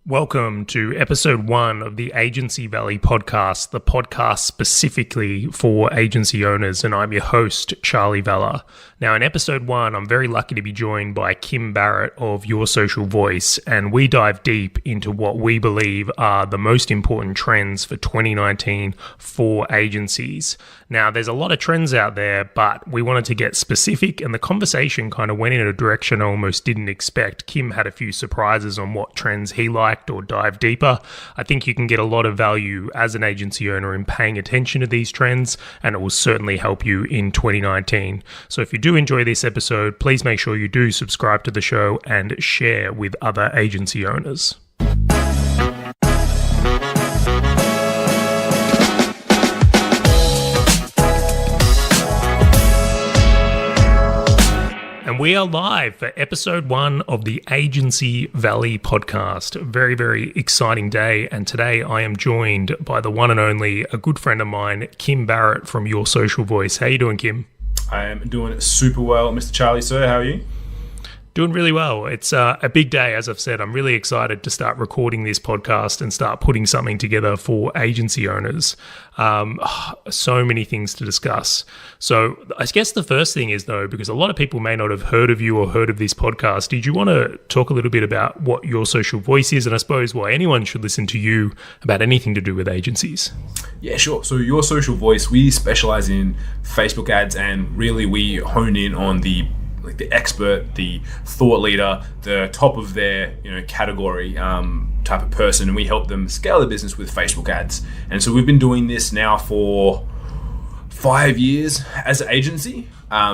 Welcome to episode 1 of the Agency Valley podcast, the podcast specifically for agency owners, and I'm your host, Charlie Vella. Now, in episode 1, I'm very lucky to be joined by Kim Barrett of Your Social Voice, and we dive deep into what we believe are the most important trends for 2019 for agencies. Now, there's a lot of trends out there, but we wanted to get specific, and the conversation kind of went in a direction I almost didn't expect. Kim had a few surprises on what trends he liked or dive deeper. I think you can get a lot of value as an agency owner in paying attention to these trends, and it will certainly help you in 2019. So if you do enjoy this episode, please make sure you do subscribe to the show and share with other agency owners. And we are live for episode 1 of the Agency Valley podcast. A very, very exciting day. And today I am joined by the one and only, a good friend of mine, Kim Barrett from Your Social Voice. How you doing, Kim? I am doing super well, Mr. Charlie, sir. How are you? Doing really well. It's a big day, as I've said. I'm really excited to start recording this podcast and start putting something together for agency owners. So many things to discuss. So I guess the first thing is, though, because a lot of people may not have heard of you or heard of this podcast, did you want to talk a little bit about what Your Social Voice is, and I suppose why anyone should listen to you about anything to do with agencies? Yeah, sure. So Your Social Voice, we specialize in Facebook ads, and really we hone in on the expert, the thought leader, the top of their category type of person, and we help them scale their business with Facebook ads. And so we've been doing this now for 5 years as an agency.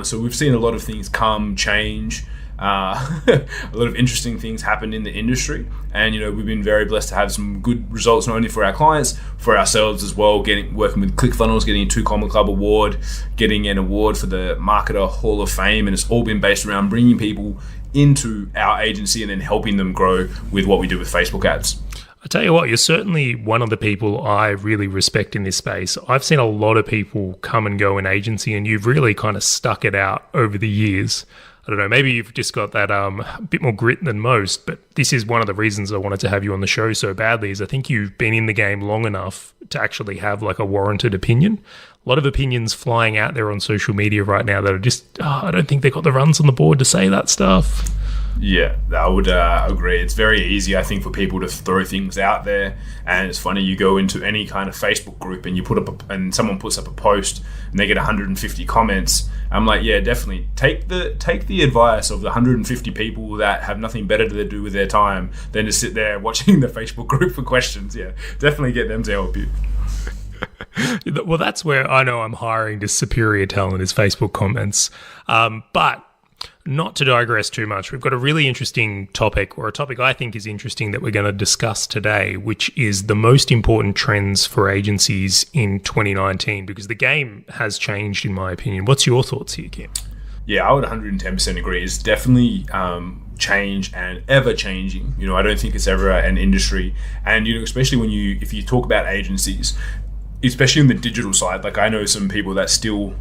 So we've seen a lot of things come, change, a lot of interesting things happen in the industry, and we've been very blessed to have some good results, not only for our clients, for ourselves as well. Working with ClickFunnels, getting a 2 Comma Club award, getting an award for the Marketer Hall of Fame, and it's all been based around bringing people into our agency and then helping them grow with what we do with Facebook ads. I tell you what, you're certainly one of the people I really respect in this space. I've seen a lot of people come and go in agency, and you've really kind of stuck it out over the years. I don't know, maybe you've just got that bit more grit than most, but this is one of the reasons I wanted to have you on the show so badly, is I think you've been in the game long enough to actually have like a warranted opinion. A lot of opinions flying out there on social media right now that are just, I don't think they got the runs on the board to say that stuff. Yeah, I would agree. It's very easy, I think, for people to throw things out there. And it's funny, you go into any kind of Facebook group and you put up and someone puts up a post and they get 150 comments. I'm like, yeah, definitely take the advice of the 150 people that have nothing better to do with their time than to sit there watching the Facebook group for questions. Yeah, definitely get them to help you. Well, that's where I know I'm hiring just superior talent is Facebook comments. But not to digress too much, we've got a really interesting topic, or a topic I think is interesting that we're going to discuss today, which is the most important trends for agencies in 2019, because the game has changed, in my opinion. What's your thoughts here, Kim? Yeah, I would 110% agree. It's definitely changed and ever changing. I don't think it's ever an industry. And, especially if you talk about agencies, especially on the digital side, like I know some people that still,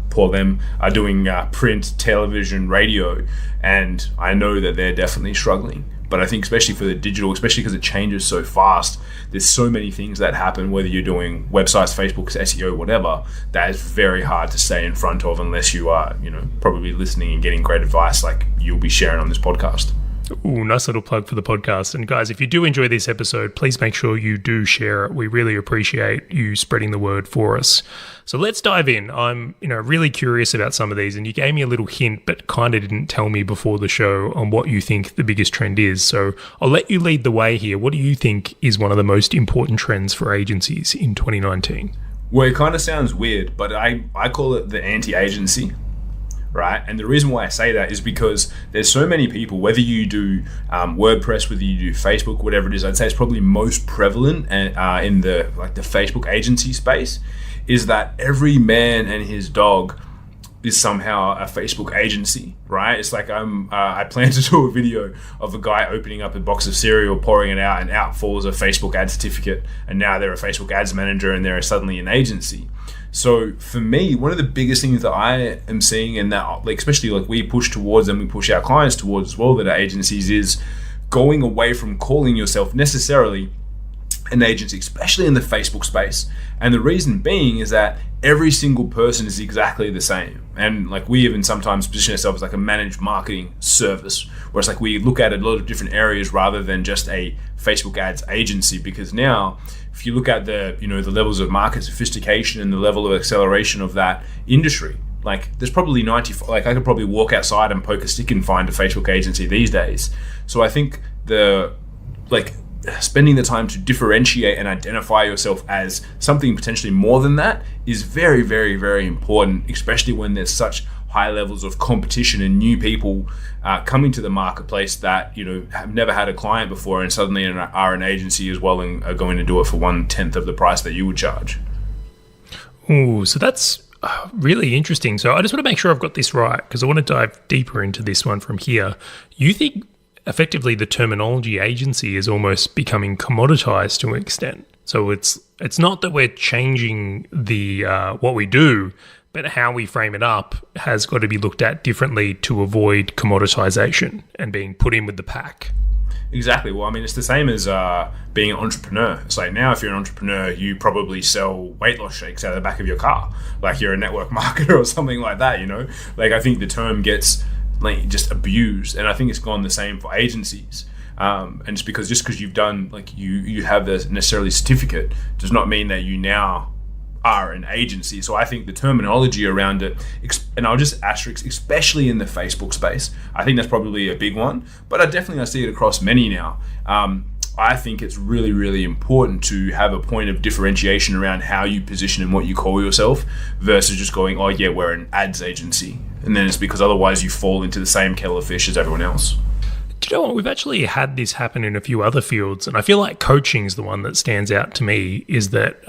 poor them, are doing print, television, radio, and I know that they're definitely struggling. But I think especially for the digital, especially because it changes so fast, there's so many things that happen, whether you're doing websites, Facebook, SEO, whatever, that is very hard to stay in front of unless you are, probably listening and getting great advice like you'll be sharing on this podcast. Ooh, nice little plug for the podcast. And guys, if you do enjoy this episode, please make sure you do share it. We really appreciate you spreading the word for us. So let's dive in. I'm, really curious about some of these, and you gave me a little hint, but kind of didn't tell me before the show on what you think the biggest trend is. So I'll let you lead the way here. What do you think is one of the most important trends for agencies in 2019? Well, it kind of sounds weird, but I call it the anti-agency. Right, and the reason why I say that is because there's so many people, whether you do WordPress, whether you do Facebook, whatever it is, I'd say it's probably most prevalent in the Facebook agency space, is that every man and his dog is somehow a Facebook agency, right? It's like I plan to do a video of a guy opening up a box of cereal, pouring it out, and out falls a Facebook ad certificate, and now they're a Facebook ads manager and they're suddenly an agency. So for me, one of the biggest things that I am seeing, and that especially we push towards and we push our clients towards as well, that our agencies, is going away from calling yourself necessarily an agency, especially in the Facebook space. And the reason being is that every single person is exactly the same. And like we even sometimes position ourselves as like a managed marketing service, where it's like we look at a lot of different areas rather than just a Facebook ads agency. Because now, if you look at the levels of market sophistication and the level of acceleration of that industry, like there's probably 90, like I could probably walk outside and poke a stick and find a Facebook agency these days. So I think spending the time to differentiate and identify yourself as something potentially more than that is very, very, very important, especially when there's such high levels of competition and new people coming to the marketplace that have never had a client before and suddenly are an agency as well and are going to do it for 1/10 of the price that you would charge. Ooh, so that's really interesting. So I just want to make sure I've got this right, because I want to dive deeper into this one from here. You think effectively the terminology agency is almost becoming commoditized to an extent. So it's not that we're changing the what we do, but how we frame it up has got to be looked at differently to avoid commoditization and being put in with the pack. Exactly. Well, I mean, it's the same as being an entrepreneur. It's like now, if you're an entrepreneur, you probably sell weight loss shakes out of the back of your car, like you're a network marketer or something like that. Like I think the term gets like just abused, and I think it's gone the same for agencies. And it's because you've done like you have the necessarily certificate does not mean that you now are an agency. So I think the terminology around it, and I'll just asterisk, especially in the Facebook space, I think that's probably a big one, but I see it across many now. I think it's really, really important to have a point of differentiation around how you position and what you call yourself versus just going, oh yeah, we're an ads agency. And then it's because otherwise you fall into the same kettle of fish as everyone else. Do you know what? We've actually had this happen in a few other fields, and I feel like coaching is the one that stands out to me, is that,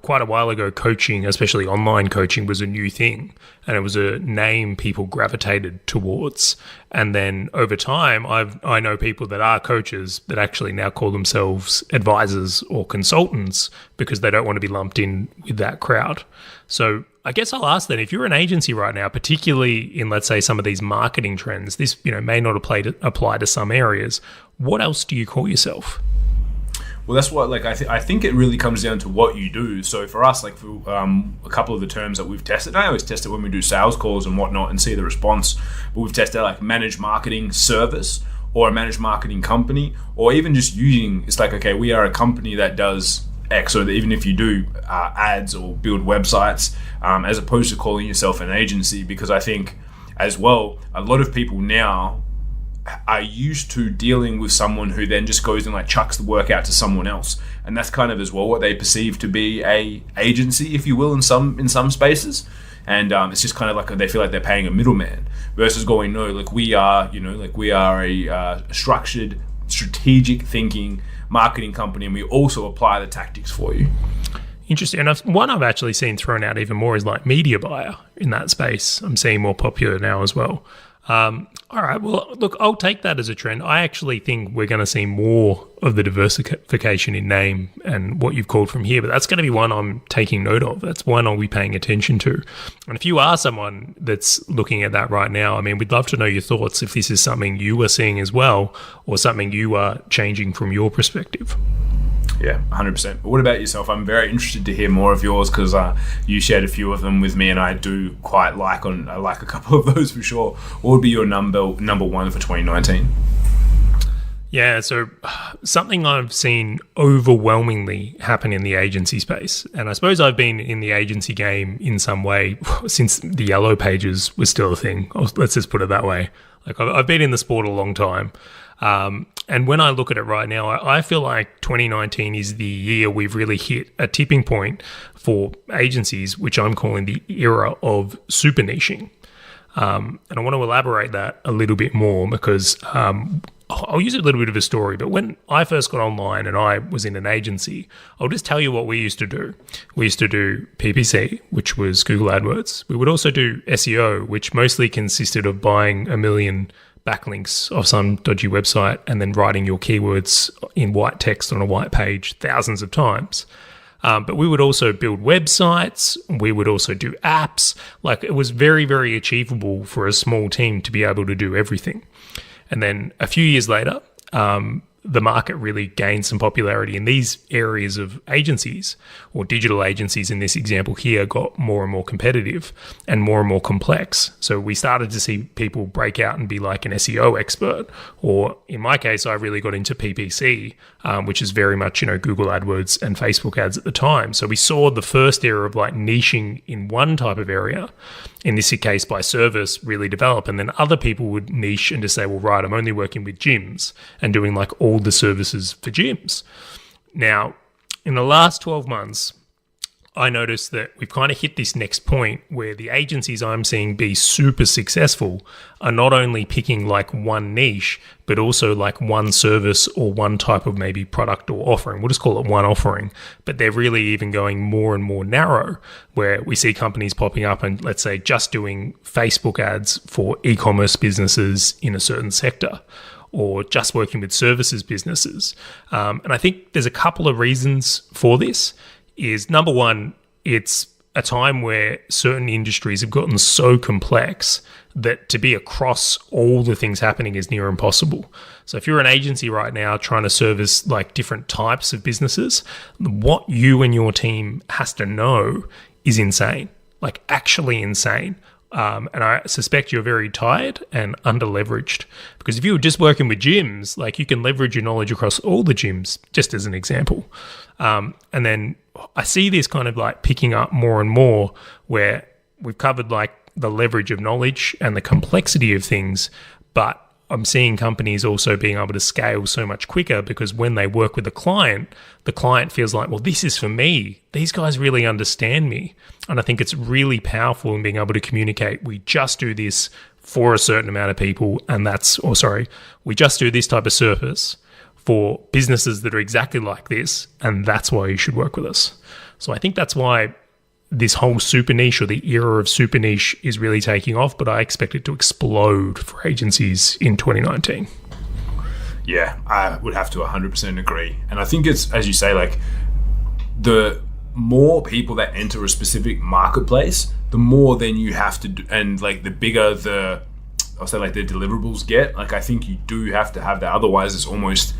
quite a while ago, coaching, especially online coaching, was a new thing, and it was a name people gravitated towards. And then over time, I know people that are coaches that actually now call themselves advisors or consultants because they don't want to be lumped in with that crowd. So I guess I'll ask then, if you're an agency right now, particularly in, let's say, some of these marketing trends, this may not apply to some areas. What else do you call yourself? Well, that's what I think it really comes down to what you do. So for us, like for a couple of the terms that we've tested, I always test it when we do sales calls and whatnot and see the response. But we've tested like managed marketing service or a managed marketing company, or even just using, it's like, okay, we are a company that does X, or even if you do ads or build websites, as opposed to calling yourself an agency, because I think as well, a lot of people now are used to dealing with someone who then just goes and like chucks the work out to someone else, and that's kind of as well what they perceive to be a agency, if you will, in some spaces. And it's just kind of like they feel like they're paying a middleman versus going, no, like we are a structured, strategic thinking marketing company, and we also apply the tactics for you. Interesting. And one I've actually seen thrown out even more is like media buyer in that space. I'm seeing more popular now as well. All right. Well, look, I'll take that as a trend. I actually think we're going to see more of the diversification in name and what you've called from here, but that's going to be one I'm taking note of. That's one I'll be paying attention to. And if you are someone that's looking at that right now, I mean, we'd love to know your thoughts if this is something you are seeing as well, or something you are changing from your perspective. Yeah, 100%. But what about yourself? I'm very interested to hear more of yours, because you shared a few of them with me, and I do quite like a couple of those for sure. What would be your number one for 2019? Yeah, so something I've seen overwhelmingly happen in the agency space, and I suppose I've been in the agency game in some way since the Yellow Pages was still a thing. Let's just put it that way. Like I've been in the sport a long time. And when I look at it right now, I feel like 2019 is the year we've really hit a tipping point for agencies, which I'm calling the era of superniching. And I want to elaborate that a little bit more, because I'll use a little bit of a story. But when I first got online and I was in an agency, I'll just tell you what we used to do. We used to do PPC, which was Google AdWords. We would also do SEO, which mostly consisted of buying a million backlinks of some dodgy website and then writing your keywords in white text on a white page thousands of times. But we would also build websites. We would also do apps. Like, it was very, very achievable for a small team to be able to do everything. And then a few years later, the market really gained some popularity in these areas of agencies, or digital agencies in this example here, got more and more competitive and more complex. So we started to see people break out and be like an SEO expert, or in my case, I really got into PPC, which is very much, Google AdWords and Facebook ads at the time. So we saw the first era of like niching in one type of area, in this case by service, really develop. And then other people would niche and just say, well, right, I'm only working with gyms and doing like all the services for gyms. Now, in the last 12 months, I noticed that we've kind of hit this next point where the agencies I'm seeing be super successful are not only picking like one niche, but also like one service or one type of maybe product or offering. We'll just call it one offering, but they're really even going more and more narrow, where we see companies popping up and, let's say, just doing Facebook ads for e-commerce businesses in a certain sector, or just working with services businesses. And I think there's a couple of reasons for this. Is number one, it's a time where certain industries have gotten so complex that to be across all the things happening is near impossible. So if you're an agency right now trying to service like different types of businesses, what you and your team has to know is insane, like actually insane. And I suspect you're very tired and under-leveraged, because if you were just working with gyms, like you can leverage your knowledge across all the gyms, just as an example. And then I see this kind of like picking up more and more, where we've covered like the leverage of knowledge and the complexity of things, but I'm seeing companies also being able to scale so much quicker, because when they work with the client feels like, well, this is for me. These guys really understand me. And I think it's really powerful in being able to communicate, we just do this for a certain amount of people, and we just do this type of service for businesses that are exactly like this, and that's why you should work with us. So I think that's why this whole super niche, or the era of super niche, is really taking off, but I expect it to explode for agencies in 2019. Yeah, I would have to 100% agree. And I think it's, as you say, like the more people that enter a specific marketplace, the more then you have to do, and like the bigger the deliverables get. Like I think you do have to have that, otherwise it's almost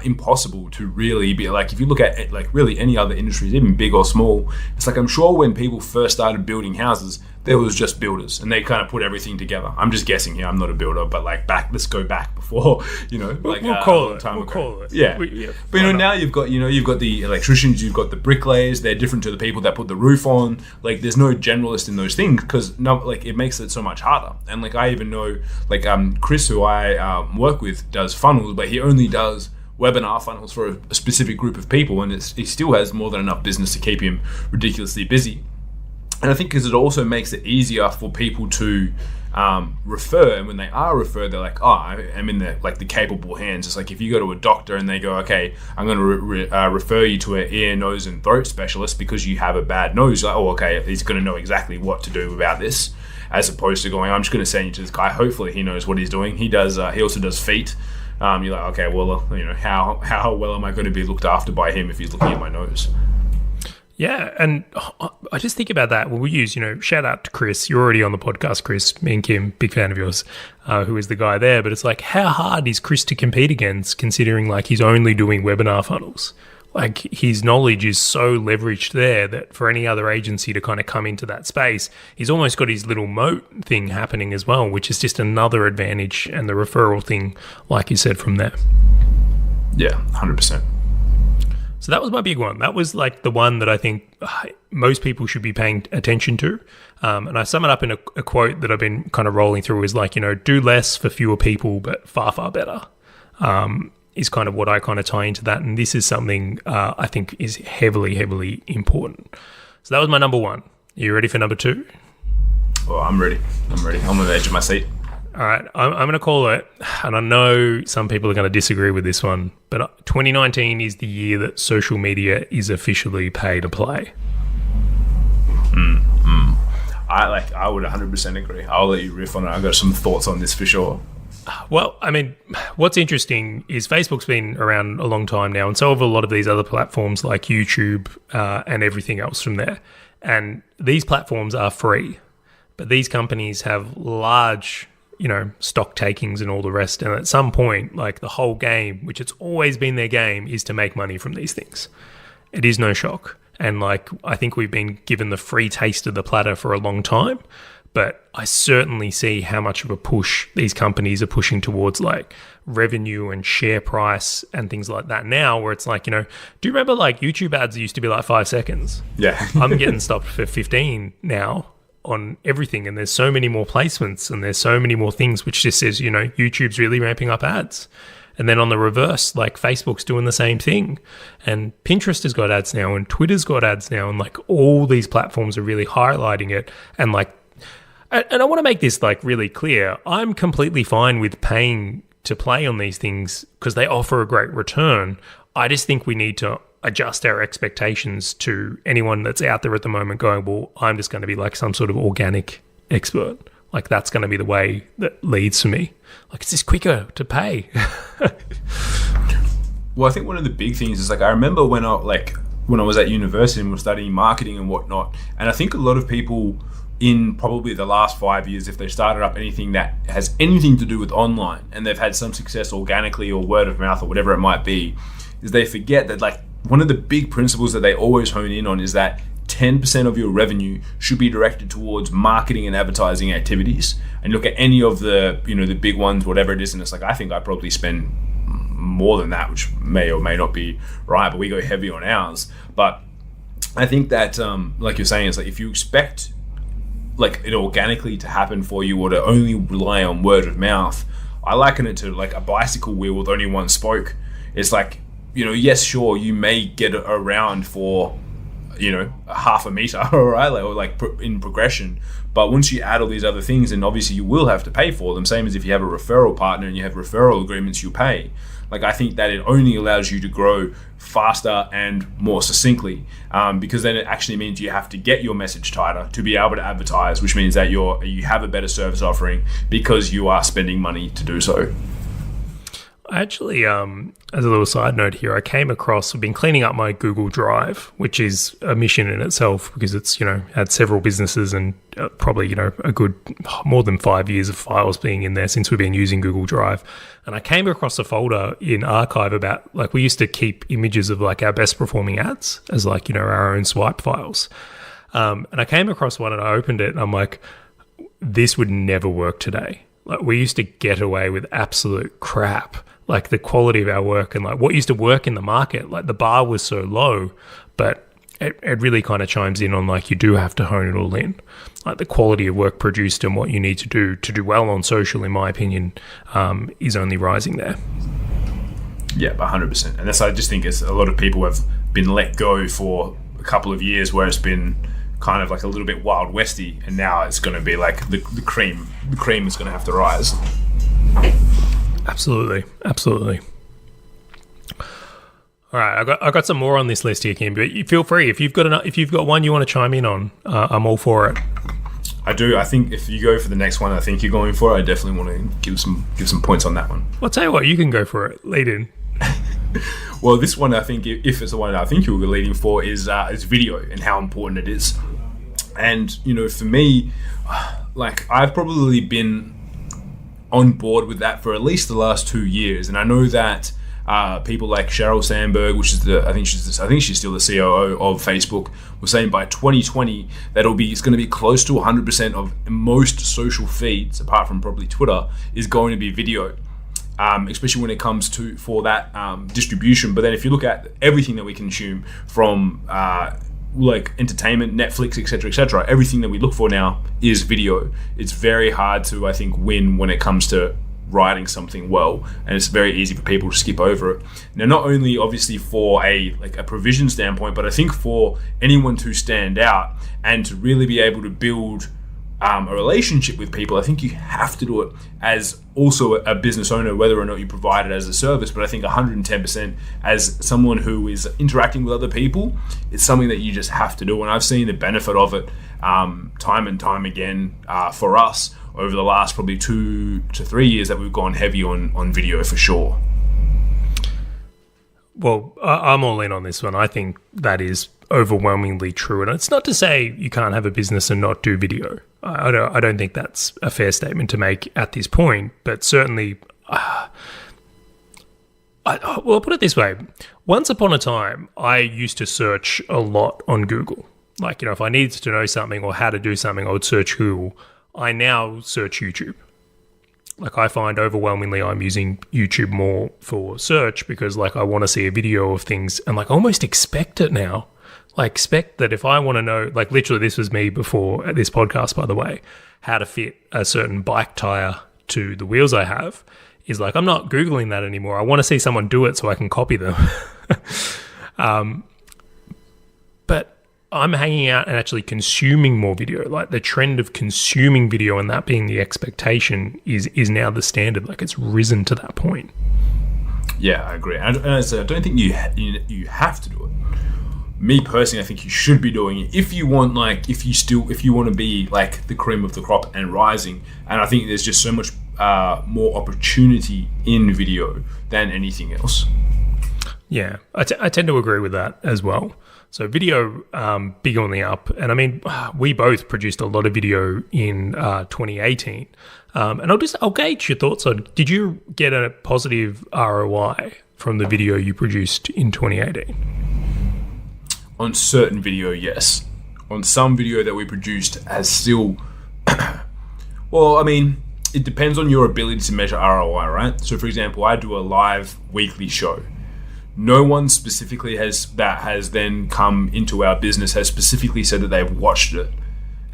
impossible to really be like, if you look at like really any other industries, even big or small, it's like, I'm sure when people first started building houses, there was just builders and they kind of put everything together. I'm just guessing here, I'm not a builder, but like let's go back before, we'll call it. Yeah. But now you've got the electricians, you've got the bricklayers, they're different to the people that put the roof on. Like there's no generalist in those things, because it makes it so much harder. And like I even know Chris, who I work with, does funnels, but he only does webinar funnels for a specific group of people, and he still has more than enough business to keep him ridiculously busy. And I think because it also makes it easier for people to refer, and when they are referred, they're like, oh, I'm in the capable hands. It's like if you go to a doctor and they go, okay, I'm going to refer you to an ear, nose and throat specialist because you have a bad nose. Like, oh, okay, he's going to know exactly what to do about this, as opposed to going, I'm just going to send you to this guy. Hopefully he knows what he's doing. He does. He also does feet. You're like, okay, well, how well am I going to be looked after by him if he's looking at my nose? Yeah, and I just think about that. Well, we use, shout out to Chris. You're already on the podcast, Chris. Me and Kim, big fan of yours, who is the guy there. But it's like, how hard is Chris to compete against, considering like he's only doing webinar funnels? Like his knowledge is so leveraged there that for any other agency to kind of come into that space, he's almost got his little moat thing happening as well, which is just another advantage, and the referral thing, like you said, from there. Yeah, 100%. So that was my big one. That was like the one that I think most people should be paying attention to. And I sum it up in a quote that I've been kind of rolling through is like, do less for fewer people, but far, far better. Is kind of what I kind of tie into that. And this is something I think is heavily, heavily important. So that was my number one. Are you ready for number two? Oh, I'm ready. I'm on the edge of my seat. All right. I'm going to call it, and I know some people are going to disagree with this one, but 2019 is the year that social media is officially pay to play. I would 100% agree. I'll let you riff on it. I've got some thoughts on this for sure. Well, I mean, what's interesting is Facebook's been around a long time now, and so have a lot of these other platforms like YouTube and everything else from there. And these platforms are free, but these companies have large, stock takings and all the rest. And at some point, like the whole game, which it's always been their game, is to make money from these things. It is no shock. And like, I think we've been given the free taste of the platter for a long time, but I certainly see how much of a push these companies are pushing towards like revenue and share price and things like that now, where it's like, do you remember like YouTube ads used to be like 5 seconds? Yeah. I'm getting stopped for 15 now on everything, and there's so many more placements and there's so many more things, which just says, YouTube's really ramping up ads. And then on the reverse, like Facebook's doing the same thing, and Pinterest has got ads now, and Twitter's got ads now, and like all these platforms are really highlighting it. And like, and I want to make this like really clear. I'm completely fine with paying to play on these things because they offer a great return. I just think we need to adjust our expectations to anyone that's out there at the moment going, well, I'm just going to be like some sort of organic expert. Like that's going to be the way that leads to me. Like it's just quicker to pay. Well, I think one of the big things is like, I remember when I was at university and was studying marketing and whatnot, and I think a lot of people in probably the last 5 years, if they started up anything that has anything to do with online and they've had some success organically or word of mouth or whatever it might be, is they forget that like one of the big principles that they always hone in on is that 10% of your revenue should be directed towards marketing and advertising activities. And look at any of the, the big ones, whatever it is, and it's like, I think I probably spend more than that, which may or may not be right, but we go heavy on ours. But I think that, like you're saying, it's like if you expect like it organically to happen for you or to only rely on word of mouth, I liken it to like a bicycle wheel with only one spoke. It's like, yes, sure, you may get around for, a half a meter, all right, or like in progression. But once you add all these other things, and obviously you will have to pay for them, same as if you have a referral partner and you have referral agreements, you pay. Like, I think that it only allows you to grow faster and more succinctly, because then it actually means you have to get your message tighter to be able to advertise, which means that you have a better service offering because you are spending money to do so. I actually, as a little side note here, I've been cleaning up my Google Drive, which is a mission in itself because it's, had several businesses and probably, a good more than 5 years of files being in there since we've been using Google Drive. And I came across a folder in archive about, like, we used to keep images of like our best performing ads as like, our own swipe files. And I came across one and I opened it and I'm like, this would never work today. Like, we used to get away with absolute crap. Like the quality of our work and like what used to work in the market, like the bar was so low, but it really kind of chimes in on like you do have to hone it all in. Like the quality of work produced and what you need to do well on social, in my opinion, is only rising there. Yeah, 100%. And I just think a lot of people have been let go for a couple of years where it's been kind of like a little bit Wild Westy, and now it's going to be like the cream is going to have to rise. Absolutely. All right, I got some more on this list here, Kim. But you feel free if you've got one you want to chime in on. I'm all for it. I do. I think if you go for the next one, I think you're going for it. I definitely want to give some points on that one. I'll tell you what, you can go for it. Lead in. Well, this one, I think, if it's the one I think you were leading for, is video and how important it is. And for me, like I've probably been on board with that for at least the last 2 years, and I know that people like Sheryl Sandberg, which is I think she's still the COO of Facebook, was saying by 2020 that it's going to be close to 100% of most social feeds, apart from probably Twitter, is going to be video, especially when it comes for that distribution. But then if you look at everything that we consume from like entertainment, Netflix, etc., everything that we look for now is video. It's very hard to, I think, win when it comes to writing something well, and it's very easy for people to skip over it. Now, not only obviously for a provision standpoint, but I think for anyone to stand out and to really be able to build a relationship with people, I think you have to do it as also a business owner, whether or not you provide it as a service. But I think 110% as someone who is interacting with other people, it's something that you just have to do. And I've seen the benefit of it time and time again for us over the last probably 2 to 3 years that we've gone heavy on video for sure. Well, I'm all in on this one. I think that is overwhelmingly true. And it's not to say you can't have a business and not do video. I don't think that's a fair statement to make at this point, but certainly, well, I'll put it this way. Once upon a time, I used to search a lot on Google. Like, if I needed to know something or how to do something, I would search Google. I now search YouTube. Like, I find overwhelmingly I'm using YouTube more for search because, like, I want to see a video of things and, like, almost expect it now. Like, expect that if I want to know, like, literally this was me before this podcast, by the way, how to fit a certain bike tire to the wheels I have is like, I'm not Googling that anymore. I want to see someone do it so I can copy them. But I'm hanging out and actually consuming more video. Like, the trend of consuming video and that being the expectation is now the standard. Like, it's risen to that point. Yeah, I agree. And I don't think you have to do it. Me personally, I think you should be doing it if you want, like, if you want to be like the cream of the crop and rising. And I think there's just so much more opportunity in video than anything else. Yeah, I tend to agree with that as well. So video, big on the up. And I mean, we both produced a lot of video in 2018. And I'll gauge your thoughts on, did you get a positive ROI from the video you produced in 2018? On certain video, yes. On some video that we produced as still, well, I mean, it depends on your ability to measure ROI, right? So for example, I do a live weekly show. No one specifically has then come into our business has specifically said that they've watched it.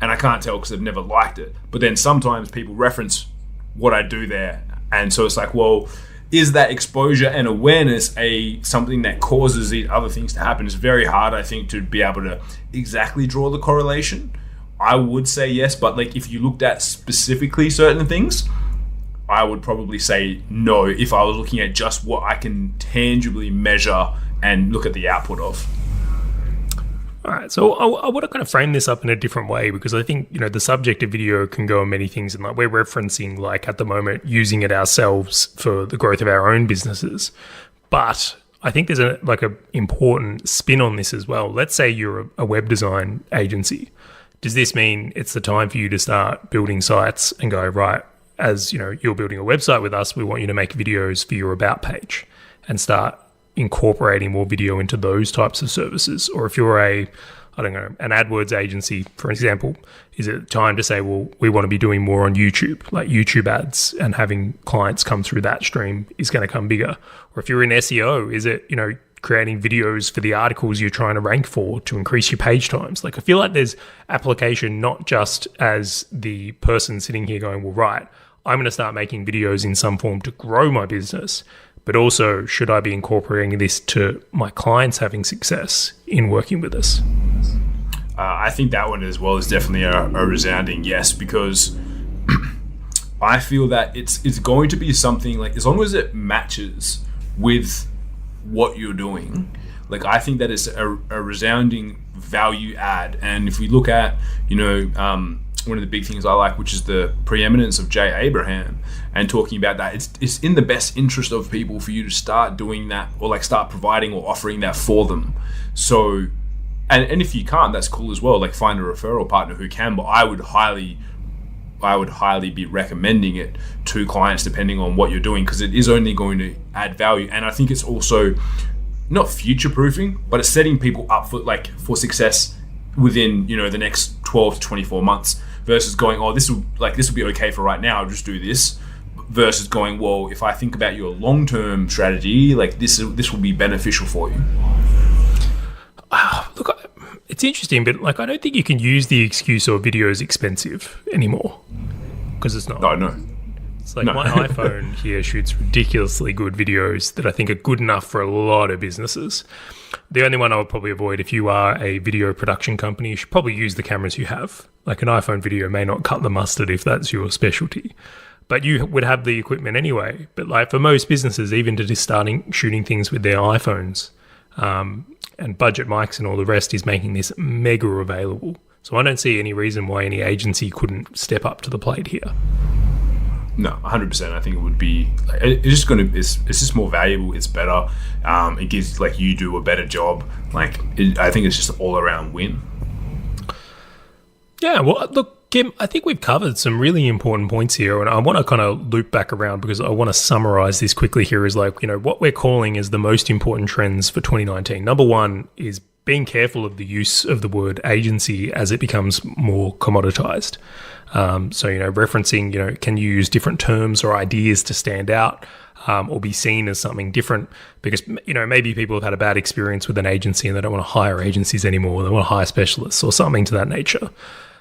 And I can't tell because they've never liked it. But then sometimes people reference what I do there. And so it's like, well, is that exposure and awareness something that causes these other things to happen? It's very hard, I think, to be able to exactly draw the correlation. I would say yes, but like if you looked at specifically certain things, I would probably say no if I was looking at just what I can tangibly measure and look at the output of. All right, so I want to kind of frame this up in a different way because I think, the subject of video can go on many things, and like we're referencing, like at the moment, using it ourselves for the growth of our own businesses. But I think there's a important spin on this as well. Let's say you're a web design agency. Does this mean it's the time for you to start building sites and go, right, as you're building a website with us, we want you to make videos for your about page and start incorporating more video into those types of services? Or if you're an AdWords agency, for example, is it time to say, well, we want to be doing more on YouTube, like YouTube ads, and having clients come through that stream is going to come bigger? Or if you're in SEO, is it, creating videos for the articles you're trying to rank for to increase your page times? Like, I feel like there's application not just as the person sitting here going, well, right, I'm going to start making videos in some form to grow my business, but also should I be incorporating this to my clients having success in working with us? I think that one as well is definitely a resounding yes, because I feel that it's going to be something like, as long as it matches with what you're doing, like I think that is a resounding value add. And if we look at, one of the big things I like, which is the preeminence of Jay Abraham, and talking about that, it's in the best interest of people for you to start doing that, or like start providing or offering that for them. So, and if you can't, that's cool as well. Like find a referral partner who can, but I would highly be recommending it to clients depending on what you're doing, because it is only going to add value. And I think it's also not future proofing, but it's setting people up for success within the next 12 to 24 months, versus going, oh, this will be okay for right now, I'll just do this, versus going, well, if I think about your long-term strategy, like this will be beneficial for you. Look, it's interesting, but like I don't think you can use the excuse or video is expensive anymore, because it's not. No. It's like my iPhone here shoots ridiculously good videos that I think are good enough for a lot of businesses. The only one I would probably avoid, if you are a video production company, you should probably use the cameras you have. Like an iPhone video may not cut the mustard if that's your specialty, but you would have the equipment anyway. But like for most businesses, even to just starting shooting things with their iPhones, and budget mics and all the rest is making this mega available. So I don't see any reason why any agency couldn't step up to the plate here. No, 100%. I think it would be. It's just more valuable. It's better. It gives you do a better job. I think it's just all around win. Yeah. Well, look, Kim, I think we've covered some really important points here, and I want to kind of loop back around because I want to summarize this quickly here. Is what we're calling is the most important trends for 2019. Number one is being careful of the use of the word agency as it becomes more commoditized. Referencing, can you use different terms or ideas to stand out or be seen as something different? Because, maybe people have had a bad experience with an agency and they don't want to hire agencies anymore. They want to hire specialists or something to that nature.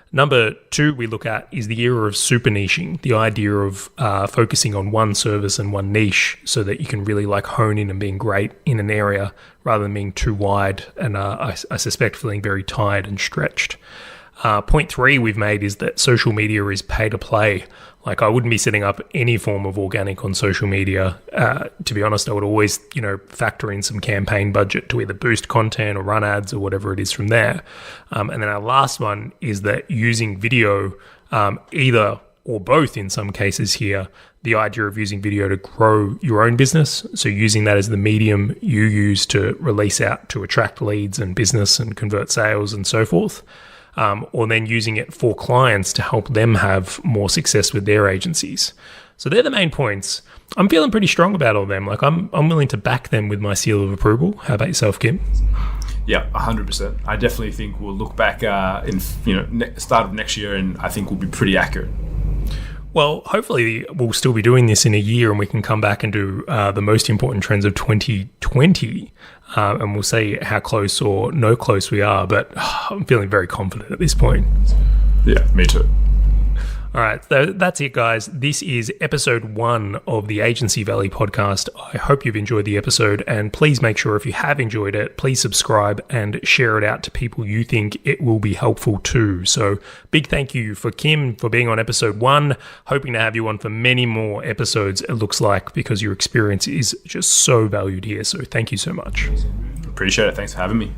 Number two we look at is the era of superniching, the idea of focusing on one service and one niche so that you can really hone in and being great in an area rather than being too wide and I suspect feeling very tired and stretched. Point three we've made is that social media is pay to play. I wouldn't be setting up any form of organic on social media. To be honest, I would always, factor in some campaign budget to either boost content or run ads or whatever it is from there. And then our last one is that using video, either or both in some cases here, the idea of using video to grow your own business. So using that as the medium you use to release out to attract leads and business and convert sales and so forth. Or then using it for clients to help them have more success with their agencies. So they're the main points. I'm feeling pretty strong about all of them. I'm willing to back them with my seal of approval. How about yourself, Kim? Yeah, 100%. I definitely think we'll look back in start of next year, and I think we'll be pretty accurate. Well, hopefully we'll still be doing this in a year and we can come back and do the most important trends of 2020 and we'll see how close or no close we are. But I'm feeling very confident at this point. Yeah, me too. All right, that's it, guys. This is episode 1 of the Agency Valley podcast. I hope you've enjoyed the episode, and please make sure if you have enjoyed it, please subscribe and share it out to people you think it will be helpful to. So big thank you for Kim for being on episode 1. Hoping to have you on for many more episodes, it looks like, because your experience is just so valued here. So thank you so much. Appreciate it. Thanks for having me.